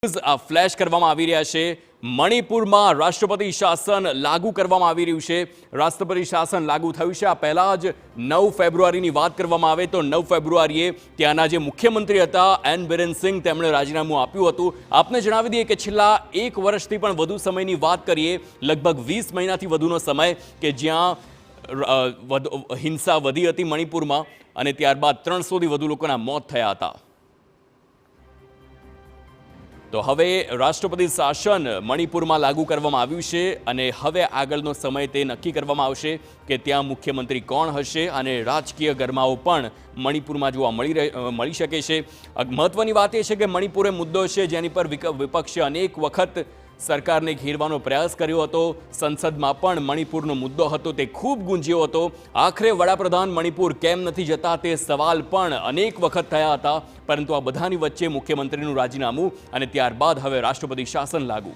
Flash કરવામાં આવી રહ્યા છે। મણિપુરમાં રાષ્ટ્રપતિ શાસન લાગુ કરવામાં આવી રહ્યું છે। રાષ્ટ્રપતિ શાસન લાગુ થયું છે। આ પહેલા જ 9 ફેબ્રુઆરીની વાત કરવામાં આવે તો 9 ફેબ્રુઆરીએ ત્યાંના જે મુખ્યમંત્રી હતા એન બિરેન સિંઘ તેમણે રાજીનામું આપ્યું હતું। આપને જણાવી દઈએ કે છેલ્લા 1 વર્ષથી પણ વધુ સમયની વાત કરીએ, લગભગ 20 મહિનાથી વધુનો સમય કે જ્યાં હિંસા વધી હતી મણિપુરમાં અને ત્યારબાદ 300થી વધુ લોકોના મોત થયા હતા। તો હવે રાષ્ટ્રપતિ શાસન મણિપુરમાં લાગુ કરવામાં આવ્યું છે અને હવે આગળનો સમય તે નક્કી કરવામાં આવશે કે ત્યાં મુખ્યમંત્રી કોણ હશે અને રાજકીય ગરમાવો પણ મણિપુરમાં જોવા મળી શકે છે। મહત્વની વાત એ છે કે મણિપુર એ મુદ્દો છે જેની પર વિપક્ષે અનેક વખત સરકારને ઘેરવાનો પ્રયાસ કર્યો હતો। સંસદમાં પણ મણિપુરનો મુદ્દો હતો તે ખૂબ ગુંજ્યો હતો। આખરે વડાપ્રધાન મણિપુર કેમ નથી જતા તે સવાલ પણ અનેક વખત થયા હતા, પરંતુ આ બધાની વચ્ચે મુખ્યમંત્રીનું રાજીનામું અને ત્યારબાદ હવે રાષ્ટ્રપતિ શાસન લાગુ।